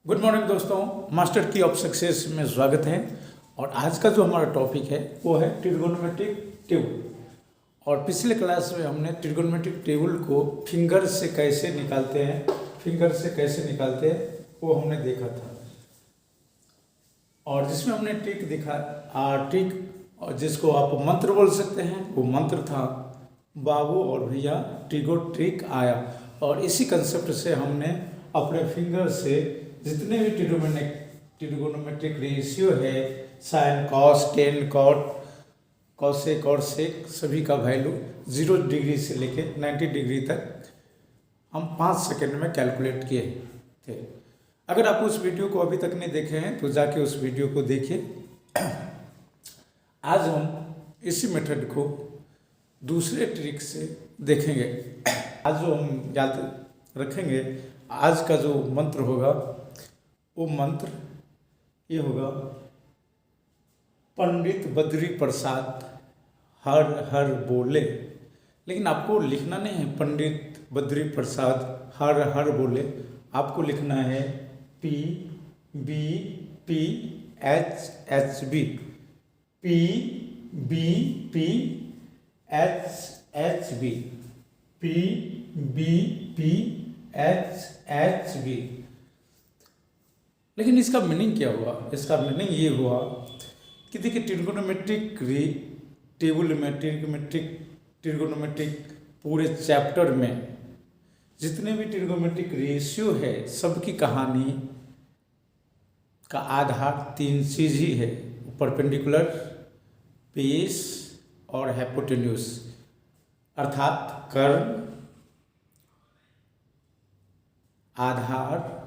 Good morning दोस्तों, master की of success में स्वागत है। और आज का जो हमारा टॉपिक है वो है ट्रिगोनोमेट्रिक टेबल। और पिछले क्लास में हमने ट्रिगोनोमेट्रिक टेबल को फिंगर से कैसे निकालते हैं वो हमने देखा था। और जिसमें हमने ट्रिक दिखा ट्रिक और जिसको आप मंत्र बोल सकते हैं वो मंत्र था बाबू और भैया ट्रिगो ट्रिक आया। और इसी कंसेप्ट से हमने अपने फिंगर से जितने भी ट्रिगोनोमेट्रिक रेशियो है, sine, cos, tan, cot, cosec और सेक, सभी का वैल्यू 0 डिग्री से लेके 90 डिग्री तक हम 5 सेकेंड में कैलकुलेट किए थे। अगर आप उस वीडियो को अभी तक नहीं देखे हैं तो जाके उस वीडियो को देखिए। आज हम इसी मेथड को दूसरे ट्रिक से देखेंगे। आज जो हम याद रखेंगे, आज का जो मंत्र होगा वो मंत्र ये होगा, पंडित बद्री प्रसाद हर हर बोले। लेकिन आपको लिखना नहीं है पंडित बद्री प्रसाद हर हर बोले, आपको लिखना है P B P H H B, P B P H H B, P B P H H B. लेकिन इसका मीनिंग क्या हुआ? इसका मीनिंग ये हुआ कि देखिए ट्रिगोनोमेट्रिक टेबल में ट्रिगोनोमेट्रिक पूरे चैप्टर में जितने भी ट्रिगोनोमेट्रिक रेशियो है सबकी कहानी का आधार 3 चीज ही है, परपेंडिकुलर, बेस और हाइपोटेन्यूज, अर्थात कर्ण, आधार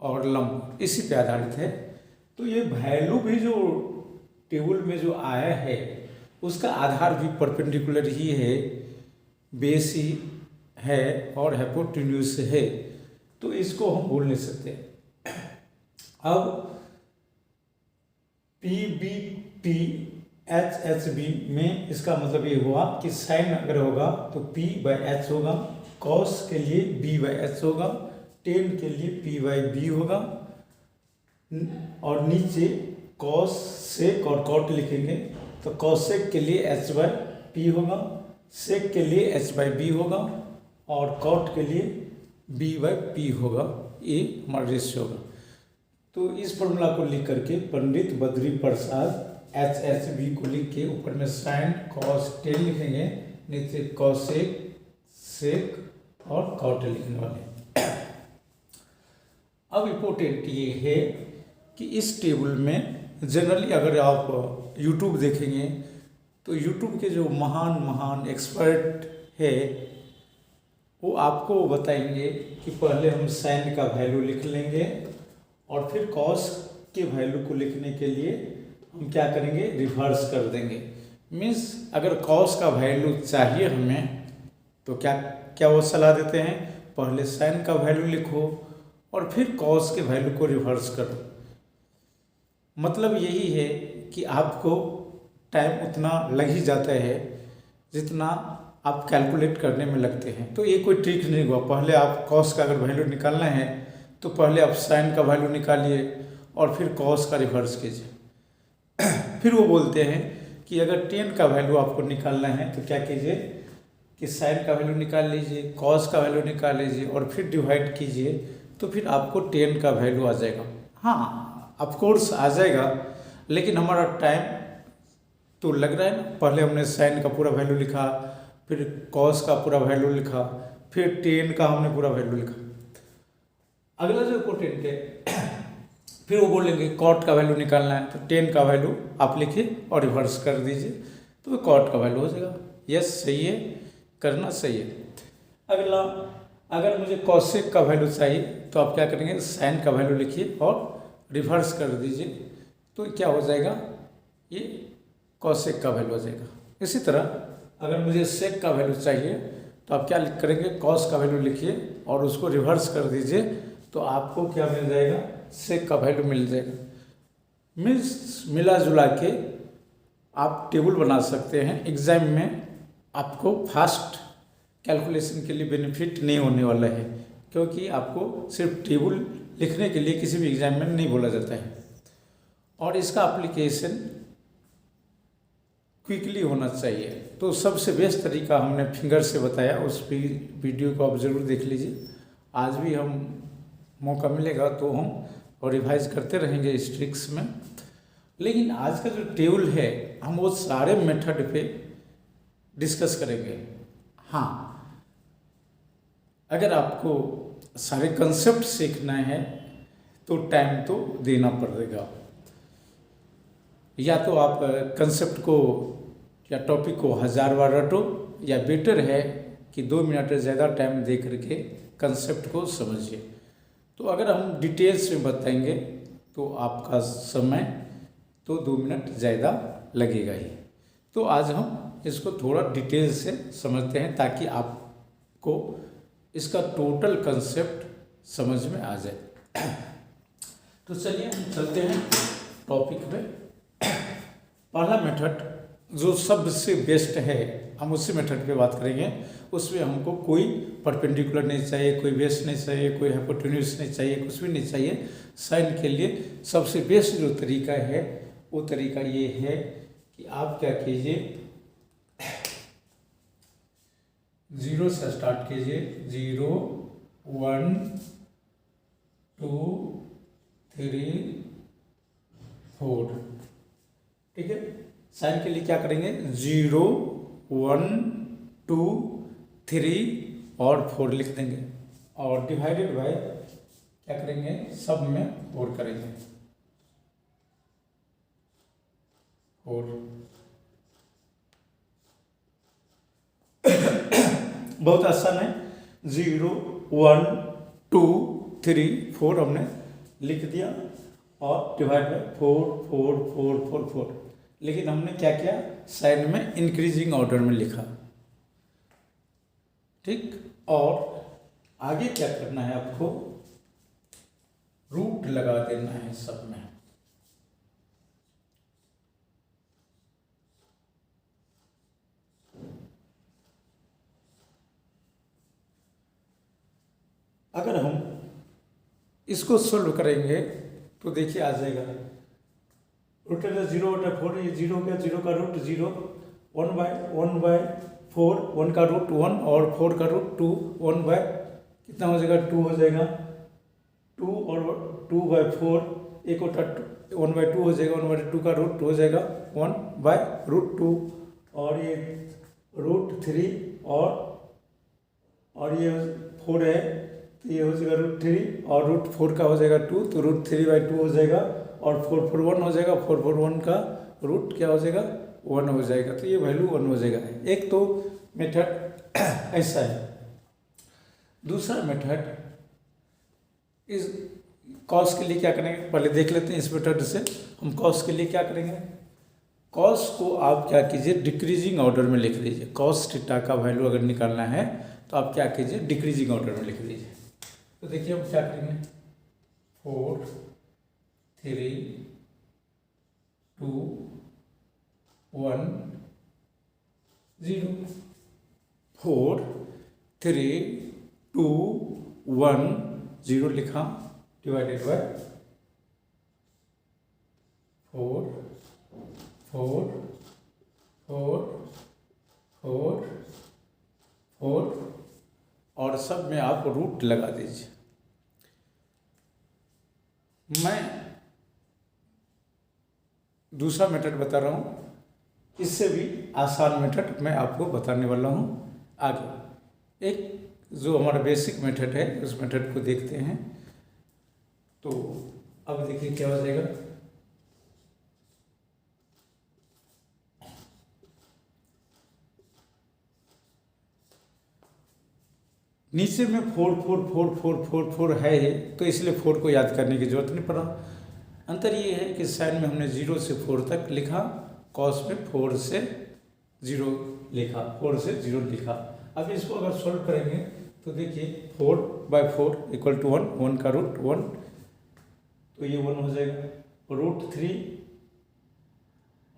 और लंब, इसी पे आधारित है। तो ये वैल्यू भी जो टेबल में जो आया है उसका आधार भी परपेंडिकुलर ही है, बेस ही है और हाइपोटेन्यूज है। तो इसको हम बोल नहीं सकते। अब P B P H H B में इसका मतलब ये हुआ कि साइन अगर होगा तो पी बाई एच होगा, कॉस के लिए बी बाई एच होगा, टेन के लिए पी बाई बी होगा, और नीचे कॉस सेक और कॉट लिखेंगे तो कॉसेक के लिए एच बाई पी होगा, सेक के लिए एच बाई बी होगा और कॉट के लिए बी बाई पी होगा। ये हमारा रेशियो होगा। तो इस फॉर्मूला को लिख करके Pandit Badri Prasad H H B को लिख के ऊपर में साइन कॉस टेन लिखेंगे, नीचे कॉसेक सेक और कॉट लिखने वाले। अब इम्पोर्टेंट ये है कि इस टेबल में जनरली अगर आप YouTube देखेंगे तो YouTube के जो महान एक्सपर्ट है वो आपको बताएंगे कि पहले हम साइन का वैल्यू लिख लेंगे और फिर कॉस के वैल्यू को लिखने के लिए हम क्या करेंगे, रिवर्स कर देंगे। मीन्स अगर कॉस का वैल्यू चाहिए हमें तो क्या वो सलाह देते हैं, पहले साइन का वैल्यू लिखो और फिर कॉस के वैल्यू को रिवर्स करो। मतलब यही है कि आपको टाइम उतना लग ही जाता है जितना आप कैलकुलेट करने में लगते हैं। तो ये कोई ट्रिक नहीं हुआ, पहले आप कॉस का अगर वैल्यू निकालना है तो पहले आप साइन का वैल्यू निकालिए और फिर कॉस का रिवर्स कीजिए। फिर वो बोलते हैं कि अगर टेन का वैल्यू आपको निकालना है तो क्या कीजिए कि साइन का वैल्यू निकाल लीजिए, कॉस का वैल्यू निकाल लीजिए और फिर डिवाइड कीजिए तो फिर आपको 10 का वैल्यू आ जाएगा। हाँ, ऑफकोर्स आ जाएगा, लेकिन हमारा टाइम तो लग रहा है ना। पहले हमने साइन का पूरा वैल्यू लिखा, फिर कॉस का पूरा वैल्यू लिखा, फिर 10 का हमने पूरा वैल्यू लिखा। अगला जो इम्पोर्टेंट है, फिर वो बोलेंगे कॉट का वैल्यू निकालना है तो 10 का वैल्यू आप लिखिए और रिवर्स कर दीजिए तो कॉट का वैल्यू हो जाएगा। यस, सही है, करना सही है। अगला, अगर मुझे कॉसेक का वैल्यू चाहिए तो आप क्या करेंगे, साइन का वैल्यू लिखिए और रिवर्स कर दीजिए तो क्या हो जाएगा, ये कॉसेक का वैल्यू हो जाएगा। इसी तरह अगर मुझे सेक का वैल्यू चाहिए तो आप क्या करेंगे, कॉस का वैल्यू लिखिए और उसको रिवर्स कर दीजिए तो आपको क्या मिल जाएगा, सेक का वैल्यू मिल जाएगा। मीन्स मिला जुला के आप टेबल बना सकते हैं। एग्जाम में आपको फास्ट कैलकुलेशन के लिए बेनिफिट नहीं होने वाला है, क्योंकि आपको सिर्फ टेबल लिखने के लिए किसी भी एग्जाम में नहीं बोला जाता है। और इसका एप्लीकेशन क्विकली होना चाहिए। तो सबसे बेस्ट तरीका हमने फिंगर से बताया, उस वीडियो को आप ज़रूर देख लीजिए। आज भी हम मौका मिलेगा तो हम और रिवाइज करते रहेंगे इस ट्रिक्स में। लेकिन आज का जो टेबल है हम वो सारे मेथड पे डिस्कस करेंगे। हाँ, अगर आपको सारे कंसेप्ट सीखना है तो टाइम तो देना पड़ेगा। या तो आप कंसेप्ट को या टॉपिक को 1000 बार रटो, या बेटर है कि 2 मिनट ज़्यादा टाइम दे करके कंसेप्ट को समझिए। तो अगर हम डिटेल्स में बताएंगे तो आपका समय तो 2 मिनट ज़्यादा लगेगा ही। तो आज हम इसको थोड़ा डिटेल से समझते हैं ताकि आपको इसका टोटल कंसेप्ट समझ में आ जाए। तो चलिए हम चलते हैं टॉपिक पे। पहला मेथड जो सबसे बेस्ट है हम उसी मेथड पे बात करेंगे। उसमें हमको कोई परपेंडिकुलर नहीं चाहिए, कोई बेस नहीं चाहिए, कोई हाइपोटेन्यूज नहीं चाहिए, कुछ भी नहीं चाहिए। साइन के लिए सबसे बेस्ट जो तरीका है वो तरीका ये है कि आप क्या कीजिए, 0 से स्टार्ट कीजिए। 0 1 2 3 4, ठीक है। साइन के लिए क्या करेंगे, 0 1 2 3 और 4 लिख देंगे, और डिवाइडेड बाय क्या करेंगे, सब में 4 करेंगे, 4। बहुत आसान है। 0 1 2 3 4 हमने लिख दिया और डिवाइड बाय 4 4 4 4 4। लेकिन हमने क्या किया, साइन में इंक्रीजिंग ऑर्डर में लिखा, ठीक। और आगे क्या करना है, आपको रूट लगा देना है सब में। अगर हम इसको सोल्व करेंगे तो देखिए आ जाएगा, रूट 0/4, ये 0 का 0 का रूट 0, 1/4, 1 का रूट 1 और 4 का रूट 2, 1 बाय कितना हो जाएगा, 2 हो जाएगा, 2 और 2/4, एक होता 1/2 हो जाएगा, 1/2 का रूट हो जाएगा 1/√2, और ये √3 और ये 4 है तो ये हो जाएगा √3, और √4 का हो जाएगा 2, तो √3/2 हो जाएगा, और 4 4 1 हो जाएगा, 4 4 1 का रूट क्या हो जाएगा, 1 हो जाएगा, तो ये वैल्यू 1 हो जाएगा। एक तो मेथड ऐसा है। दूसरा मेथड इस कॉस के लिए क्या करेंगे, पहले देख लेते हैं। इस मेथड से हम कॉस के लिए क्या करेंगे, कॉस को आप क्या कीजिए, डिक्रीजिंग ऑर्डर में लिख लीजिए। कॉस थीटा का वैल्यू अगर निकालना है तो आप क्या कीजिए, डिक्रीजिंग ऑर्डर में लिख लीजिए। तो देखिए हम क्या करेंगे, 4 3 2 1 0, 4 3 2 1 0 लिखा, डिवाइडेड बाय 4 4 4 4 4, और सब में आप रूट लगा दीजिए। मैं दूसरा मेथड बता रहा हूँ, इससे भी आसान मेथड मैं आपको बताने वाला हूँ आगे। एक जो हमारा बेसिक मेथड है उस मेथड को देखते हैं। तो अब देखिए क्या हो जाएगा, नीचे में 4 4 4 4 4 4 है, तो इसलिए 4 को याद करने की जरूरत नहीं पड़ा। अंतर ये है कि साइन में हमने 0 से 4 तक लिखा, कॉस में 4 से 0 लिखा, 4 से 0 लिखा। अब इसको अगर सॉल्व करेंगे तो देखिए 4/4 = 1, 1 का रूट 1, तो ये 1 हो जाएगा, √3,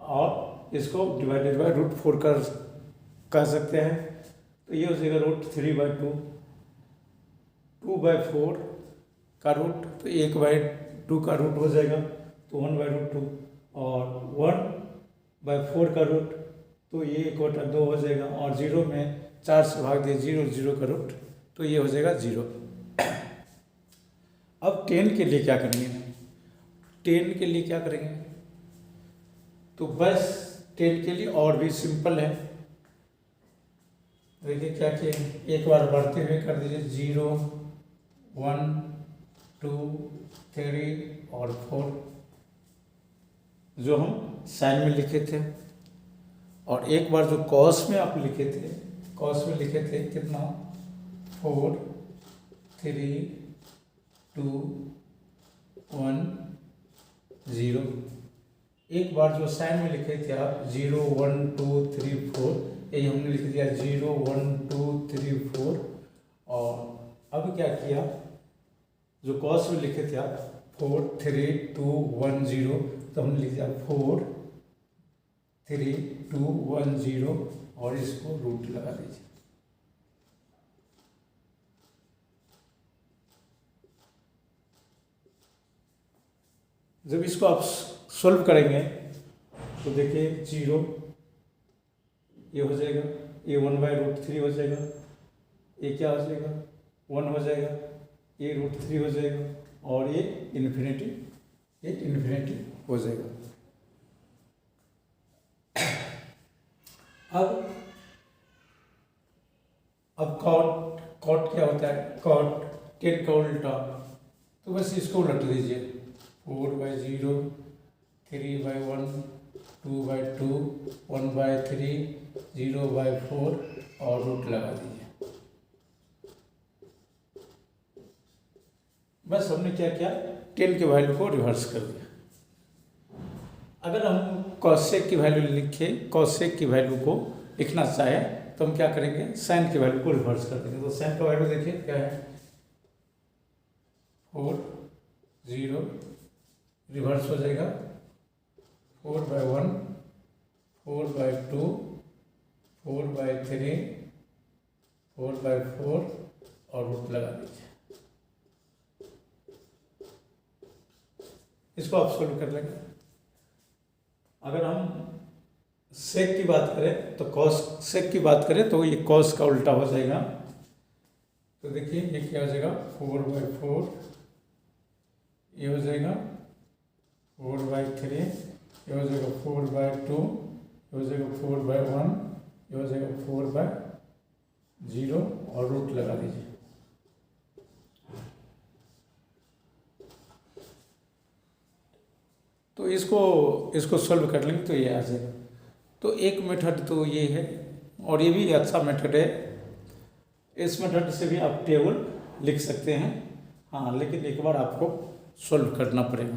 और इसको डिवाइडेड बाय √4 कर कह सकते हैं, तो ये हो जाएगा √3/2, 2/4 का रूट, तो 1/2 का रूट हो जाएगा, तो 1/√2, और 1/4 का रूट, तो ये 1/2 हो जाएगा, और 0 में 4 से भाग दिए 0, 0 का रूट, तो ये हो जाएगा 0। अब 10 के लिए क्या करेंगे? 10 के लिए क्या करेंगे? तो बस 10 के लिए और भी सिंपल है। देखिए क्या किए, एक बार बढ़ते हुए कर दीजिए 0, 1, 2, 3 और 4, जो हम साइन में लिखे थे। और एक बार जो कॉस में आप लिखे थे, कॉस में लिखे थे कितना, 4, 3, 2, 1, 0। एक बार जो साइन में लिखे थे आप 0, 1, 2, 3, 4, यही हमने लिख दिया 0, 1, 2, 3, 4। और अब क्या किया, जो कॉस में लिखे थे आप 4, 3, 2, 1, 0, तो हमने लिख दिया 4, 3, 2, 1, 0, और इसको रूट लगा दीजिए। जब इसको आप सोल्व करेंगे तो देखिए 0 ये हो जाएगा, ये 1/√3 हो जाएगा, ये क्या हो जाएगा 1 हो जाएगा, ये √3 हो जाएगा, और ये इन्फिनिटी हो जाएगा। अब कॉट क्या होता है, कॉट 10 का उल्टा, तो बस इसको उलट दीजिए, 4/0, 3/1, 2/2, 1/3, 0/4, और रूट लगा दीजिए। बस हमने क्या किया, 10 के वैल्यू को रिवर्स कर दिया। अगर हम कॉसेक की वैल्यू लिखे, कॉसेक की वैल्यू को लिखना चाहे तो हम क्या करेंगे, साइन की वैल्यू को रिवर्स कर देंगे। तो साइन का वैल्यू देखिए क्या है, 4, 0, रिवर्स हो जाएगा 4/1, 4/2, 4/3, 4/4, और रूट लगा दीजिए। इसको आप सोल्व कर लेंगे। अगर हम सेक की बात करें तो कॉस, सेक की बात करें तो ये कॉस का उल्टा हो जाएगा। तो देखिए ये क्या हो जाएगा, 4/4, ये हो जाएगा 4/3, ये हो जाएगा 4/2, ये हो जाएगा 4/1, ये हो जाएगा 4/0, और रूट लगा दीजिए। तो इसको सोल्व कर लेंगे तो ये आ जाएगा। तो एक मेथड तो ये है, और ये भी अच्छा मेथड है। इस मेथड से भी आप टेबल लिख सकते हैं, हाँ, लेकिन एक बार आपको सोल्व करना पड़ेगा।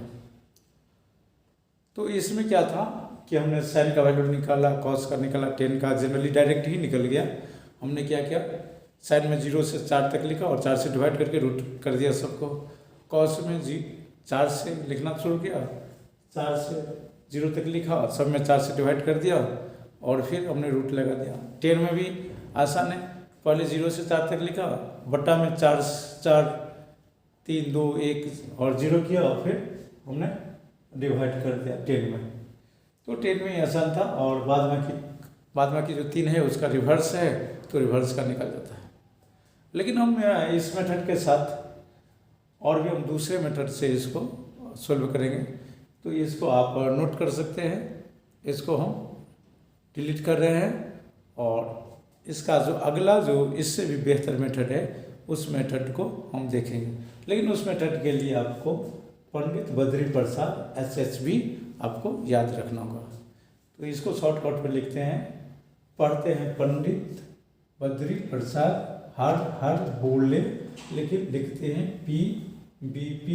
तो इसमें क्या था कि हमने साइन का वैल्यू निकाला, कॉस का निकाला, 10 का जनरली डायरेक्ट ही निकल गया। हमने क्या किया, साइन में 0 से 4 तक लिखा और 4 से डिवाइड करके रूट कर दिया सबको। कॉस में 4 से लिखना शुरू किया, 4 से 0 तक लिखा, सब में 4 से डिवाइड कर दिया, और फिर हमने रूट लगा दिया। 10 में भी आसान है, पहले 0 से 4 तक लिखा, बट्टा में 4, 3, 2, 1 और 0 किया, और फिर हमने डिवाइड कर दिया 10 में। तो 10 में ही आसान था। और बाद में की जो 3 है उसका रिवर्स है, तो रिवर्स का निकल जाता है। लेकिन हम इस मेथड के साथ और भी हम दूसरे मेथड से इसको सोल्व करेंगे। तो इसको आप नोट कर सकते हैं, इसको हम डिलीट कर रहे हैं, और इसका जो अगला जो इससे भी बेहतर मेथड है उस मेथड को हम देखेंगे। लेकिन उस मेथड के लिए आपको पंडित बद्री प्रसाद SHB आपको याद रखना होगा। तो इसको शॉर्टकट में लिखते हैं, पढ़ते हैं पंडित बद्री प्रसाद, हर बोले, लेकिन लिखते हैं PBPHHB।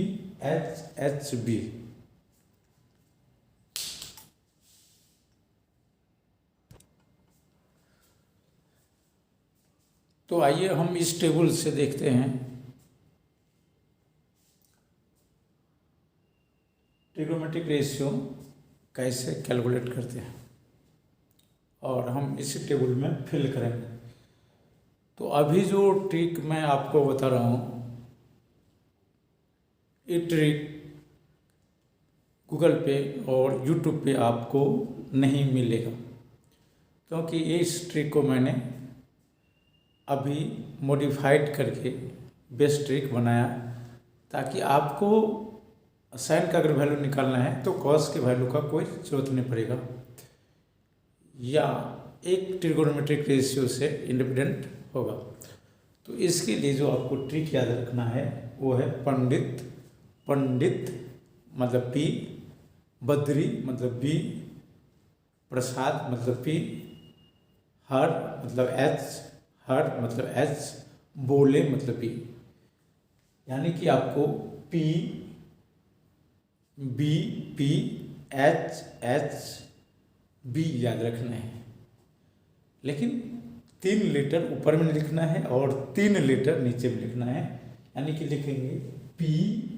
तो आइए हम इस टेबल से देखते हैं ट्रिग्नोमेट्रिक रेशियो कैसे कैलकुलेट करते हैं, और हम इसी टेबल में फिल करेंगे। तो अभी जो ट्रिक मैं आपको बता रहा हूँ, ये ट्रिक गूगल पे और यूट्यूब पे आपको नहीं मिलेगा, क्योंकि इस ट्रिक को मैंने अभी मॉडिफाइड करके बेस्ट ट्रिक बनाया, ताकि आपको साइन का अगर वैल्यू निकालना है तो कॉस के वैल्यू का कोई जरूरत नहीं पड़ेगा, या एक ट्रिगोनोमेट्रिक रेशियो से इंडिपेंडेंट होगा। तो इसके लिए जो आपको ट्रिक याद रखना है वो है पंडित, पंडित मतलब पी, बद्री मतलब बी, प्रसाद मतलब पी, हर मतलब एच, हर मतलब एच, बोले मतलब बी। यानी कि आपको P, B, P, H, H, B याद रखना है, लेकिन 3 लेटर ऊपर में लिखना है और 3 लेटर नीचे में लिखना है। यानी कि लिखेंगे पी,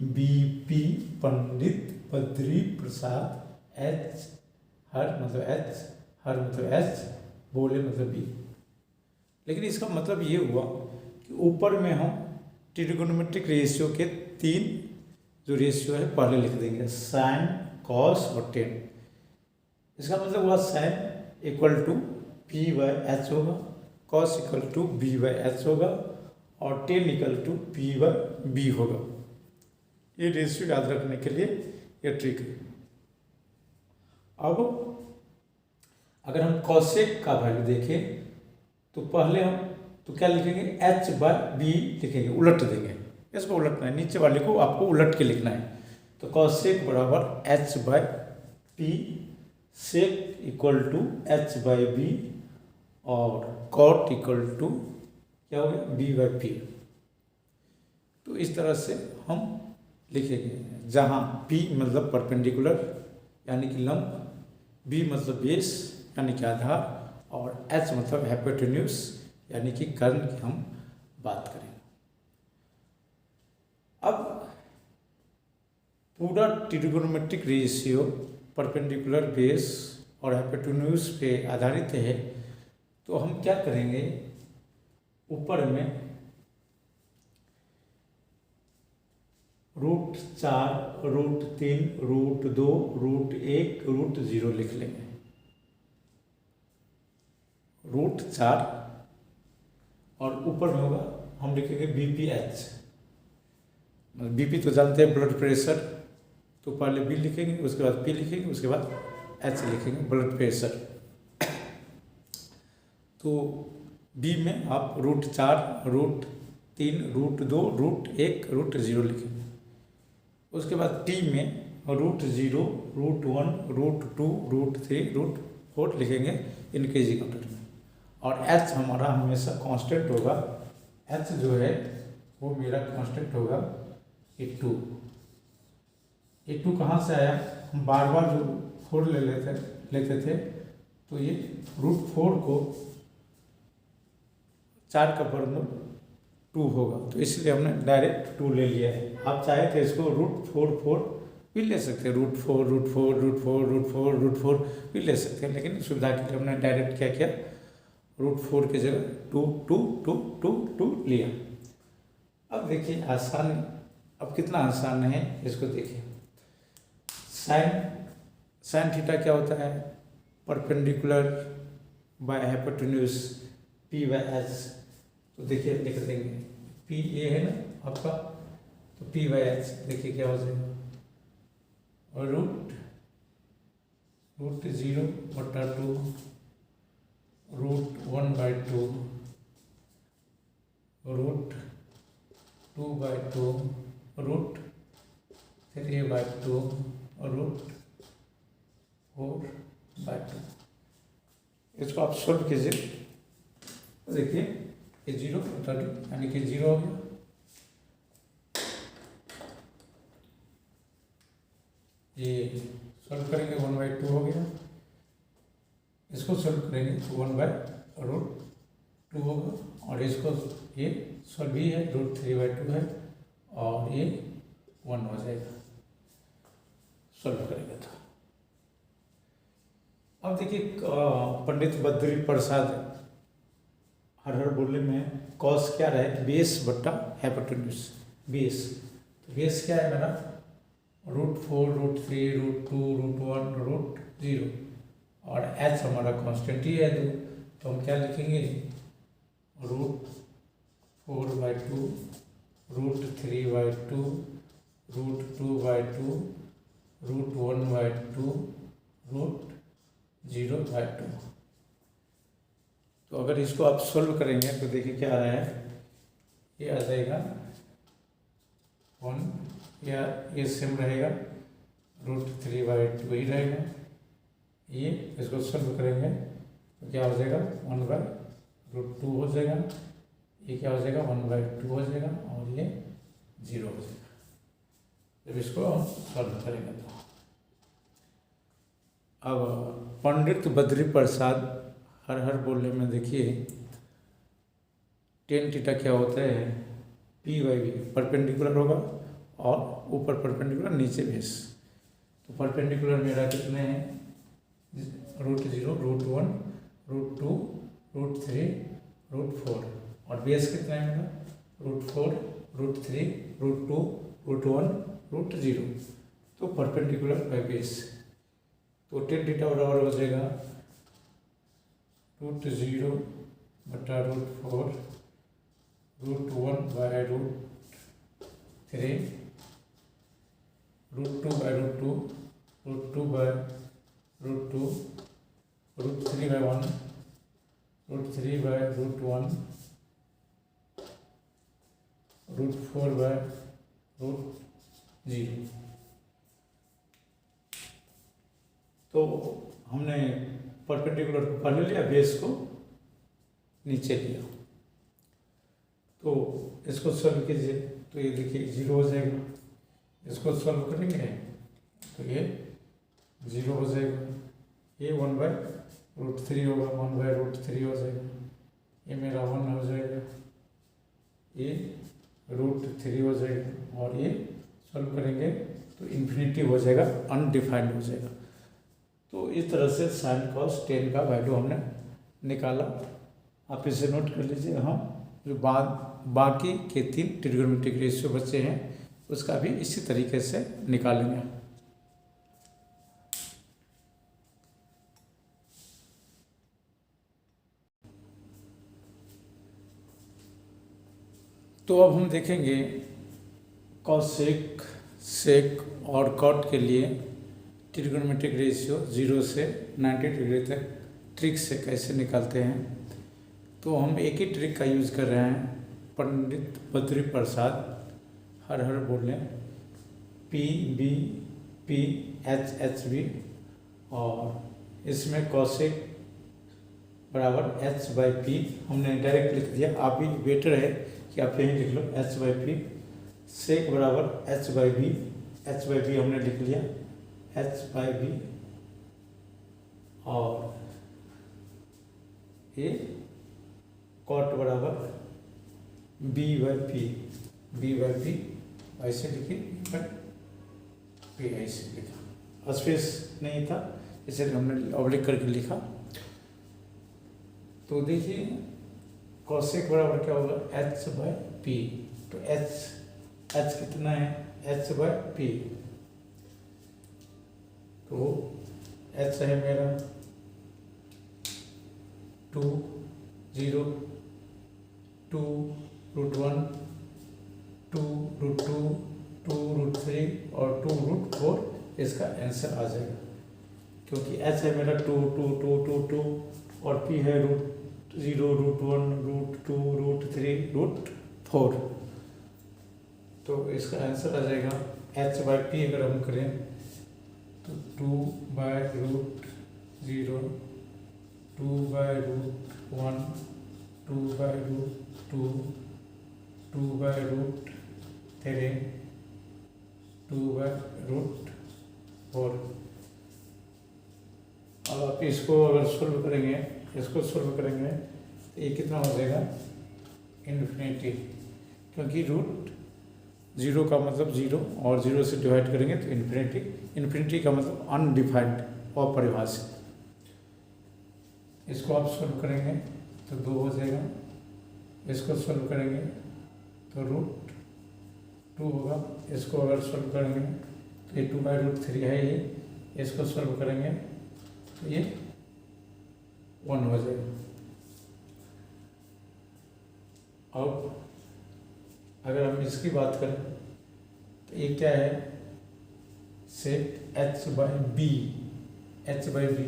बी, पी, पंडित, बद्री, प्रसाद, एच, हर मतलब एच, हर मतलब एच, बोले मतलब बी। लेकिन इसका मतलब ये हुआ कि ऊपर में हम ट्रिगोनोमेट्रिक रेशियो के 3 जो रेशियो है पहले लिख देंगे, साइन, कॉस और टेन। इसका मतलब हुआ sine equal to p by h होगा, cos equal to b by h होगा और tan equal to p by b होगा। ये रेशियो याद रखने के लिए ये ट्रिक है। अब अगर हम कॉसेक का वैल्यू देखें तो पहले हम तो क्या लिखेंगे, एच बाय बी लिखेंगे, उलट देंगे, इसको उलटना है, नीचे वाले को आपको उलट के लिखना है। तो कॉसेक बराबर H by P, sec equal to H by B और कॉट इक्वल टू क्या हो गया, बी बाय पी। तो इस तरह से हम लिखेंगे, जहाँ पी मतलब परपेंडिकुलर यानी कि लंब, बी मतलब बेस यानी कि आधार और एच मतलब हाइपोटेन्यूज यानी कि कर्ण की हम बात करें। अब पूरा ट्रिगोनोमेट्रिक रेशियो परपेंडिकुलर, बेस और हाइपोटेन्यूज पे आधारित है। तो हम क्या करेंगे, ऊपर में √4, √3, √2, √1, √0 लिख लेंगे। √4 और ऊपर में होगा हम लिखेंगे BPH, बीपी तो जानते हैं ब्लड प्रेशर, तो पहले बी लिखेंगे, उसके बाद पी लिखेंगे, उसके बाद एच लिखेंगे, ब्लड प्रेशर। तो बी में आप √4, √3, √2, √1, √0 लिखेंगे। उसके बाद टी में √0, √1, √2, √3, √4 लिखेंगे इन केजी काउंटर में। और एच हमारा हमेशा कांस्टेंट होगा, एच जो है वो मेरा कांस्टेंट होगा A2। A2 कहाँ से आया, हम बार बार जो 4 लेते थे, तो ये √4 को 4 का वर्गमूल 2 होगा, तो इसलिए हमने डायरेक्ट 2 ले लिया है। आप चाहे तो इसको √4 भी ले सकते हैं, √4 भी ले सकते हैं, लेकिन सुविधा के लिए हमने डायरेक्ट क्या किया, √4 की जगह 2 लिया। अब देखिए आसान, अब कितना आसान है इसको देखिए। साइन थीटा क्या होता है, perpendicular by hypotenuse P by H. तो देखिए लिख देंगे, पी ए है ना आपका, तो पी बाय एच देखिए क्या हो जाएगा, √0/2, √1/2, √2/2, √3/2 और √4/2। इसको आप सोल्व कीजिए, तो देखिए ये 0/2 यानी कि 0 हो गया। ये सोल्व करेंगे 1/2 हो गया, इसको सोल्व करेंगे तो 1/√2 होगा, और इसको ये सोल्व भी है, √3/2 है और ये 1 हो जाएगा सोल्व करेंगे तो। अब देखिए पंडित बद्री प्रसाद हर बोले में कॉस क्या रहे, बेस बट्टा हाइपोटेन्यूज, बेस। तो तो बेस क्या है मेरा, √4, √3, √2, √1, √0 और h हमारा कॉन्स्टेंट ही है 2, तो हम क्या लिखेंगे, √4/2, √3/2, √2/2, √1/2, √0/2। तो अगर इसको आप सोल्व करेंगे तो देखिए क्या आ रहा है, ये आ जाएगा 1, या ये सेम रहेगा, √3/2 ही रहेगा। ये इसको सोल्व करेंगे तो क्या हो जाएगा, 1/√2 हो जाएगा, ये क्या हो जाएगा, 1/2 हो जाएगा और ये 0 हो जाएगा जब इसको हम सॉल्व करेंगे। तो अब पंडित बद्री प्रसाद हर हर बोलने में देखिए tan थीटा क्या होता है, P/V परपेंडिकुलर होगा और ऊपर परपेंडिकुलर नीचे बेस। तो परपेंडिकुलर मेरा कितने हैं, √0, √1, √2, √3, √4 और बेस कितना है मेरा, √4, √3, √2, √1, √0। तो परपेंडिकुलर बाय बेस, तो tan थीटा बराबर हो जाएगा √0 बटा √4, √1/√3, √2/√2, √2/√2, √3/1, √3/√1, √4/√0। तो हमने परपेंडिकुलर को पहले लिया, बेस को नीचे लिया। तो इसको सॉल्व कीजिए तो ये देखिए 0 हो जाएगा, इसको सॉल्व करेंगे तो ये 0 हो जाएगा, ये 1/√3 होगा, 1/√3 हो जाएगा, ये मेरा 1 हो जाएगा, ये √3 हो जाएगा और ये सॉल्व करेंगे तो इन्फिनिटी हो जाएगा, अनडिफाइंड हो जाएगा। तो इस तरह से साइन कॉस tan का वैल्यू हमने निकाला। आप इसे नोट कर लीजिए। हम जो बाकी के 3 ट्रिग्नोमेट्रिक रेशियो बचे हैं उसका भी इसी तरीके से निकालेंगे। तो अब हम देखेंगे कॉसेक, सेक और कॉट के लिए ट्रिग्नोमेट्रिक रेशियो 0 से 90 डिग्री तक ट्रिक से कैसे निकालते हैं। तो हम एक ही ट्रिक का यूज़ कर रहे हैं, पंडित बद्री प्रसाद हर हर बोलें, PBPHHB, और इसमें कॉसेक बराबर h/p हमने डायरेक्ट लिख दिया। आप भी बेटर है कि आप यहीं लिख लो h/p। सेक बराबर h/b, h/b हमने लिख लिया h/b, और ये कॉट बराबर b/p, b/p ऐसे लिखिए, p ऐसे लिखा, स्पेस नहीं था इसे हमने ऑब्लिक करके लिखा। तो देखिए कॉसेक बराबर क्या होगा, h/p। तो h कितना है, h/p। तो h है मेरा 2, 0, 2 √1, 2 √2, 2 √3 और 2 √4 इसका आंसर आ जाएगा, क्योंकि h है मेरा 2, 2, 2, 2, 2 और p है √0, √1, √2, √3, √4। तो इसका आंसर आ जाएगा h/p। अगर हम करें तो 2/√0, 2/√1, 2/√2, 2/√3, 2/√4। अब आप इसको अगर सोल्व करेंगे, इसको सोल्व करेंगे तो ये कितना हो जाएगा, इन्फिनिटी, क्योंकि √0 का मतलब 0 और 0 से डिवाइड करेंगे तो इन्फिनिटी, इन्फिनिटी का मतलब अनडिफाइंड, अपरिभाषित। इसको आप सोल्व करेंगे तो 2 हो जाएगा, इसको सोल्व करेंगे तो 2 होगा। इसको अगर सॉल्व करेंगे तो ये 2/√3 है, ये इसको सॉल्व करेंगे तो ये 1 हो जाएगा। अब अगर हम इसकी बात करें तो ये क्या है, सेट h/b, h/b,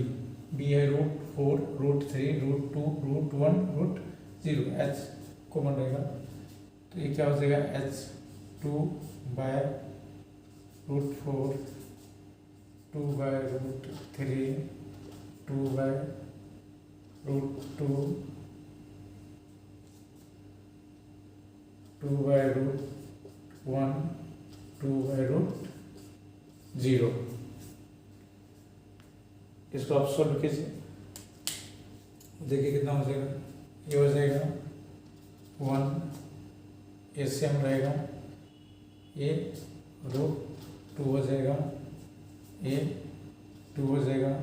b है √4, √3, √2, √1, √0, h कॉमन रहेगा तो ये क्या हो जाएगा, h2/√4, 2/√3, 2/√2, 2/√1, 2/√0। इसको आप सॉल्व कीजिए, देखिए कितना हो जाएगा। ये हो जाएगा 1, ये सेम रहेगा, ये √2 हो जाएगा, ये 2 हो जाएगा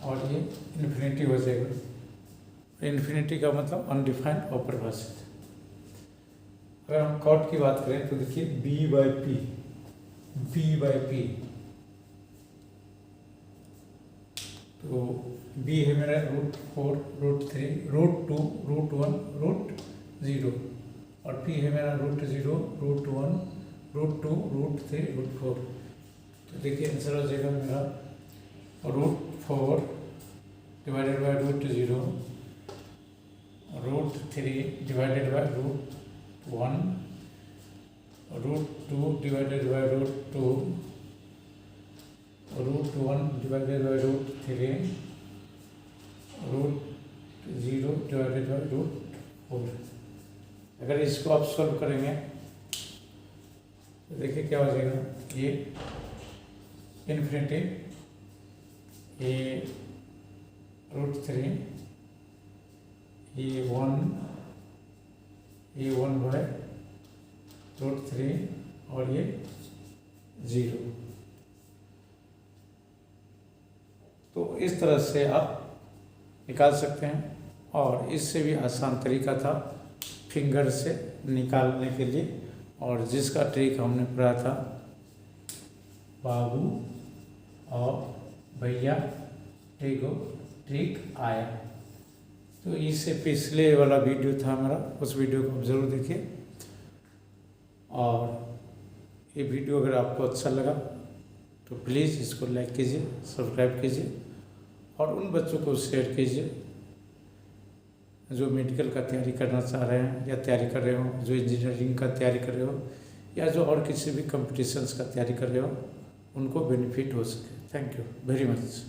और ये इन्फिनिटी हो जाएगा। इन्फिनिटी का मतलब अनडिफाइंड अपरिभाषित। अगर हम कॉट की बात करें तो देखिए b/p, तो b है मेरा √4, √3, √2, √1, √0 और p है मेरा √0, √1, √2, √3, √4। तो देखिए आंसर हो जाएगा मेरा √4 divided by √0, √3 divided by √1, √2 divided by √2, √1 divided by √3, √0 divided by √4। अगर इसको आप सॉल्व करेंगे तो देखिए क्या हो जाएगा, ये इन्फिनिटी, ये √3, ये 1, ये 1/√3 और ये 0। तो इस तरह से आप निकाल सकते हैं। और इससे भी आसान तरीका था फिंगर से निकालने के लिए, और जिसका ट्रिक हमने पढ़ा था बाबू और भैया एगो ट्रिक आया। तो इससे पिछले वाला वीडियो था हमारा, उस वीडियो को आप ज़रूर देखिए। और ये वीडियो अगर आपको अच्छा लगा तो प्लीज़ इसको लाइक कीजिए, सब्सक्राइब कीजिए और उन बच्चों को शेयर कीजिए जो मेडिकल का तैयारी करना चाह रहे हैं या तैयारी कर रहे हो, जो इंजीनियरिंग का तैयारी कर रहे हो या जो और किसी भी कंपटीशंस का तैयारी कर रहे हो, उनको बेनिफिट हो सके। Thank you very much.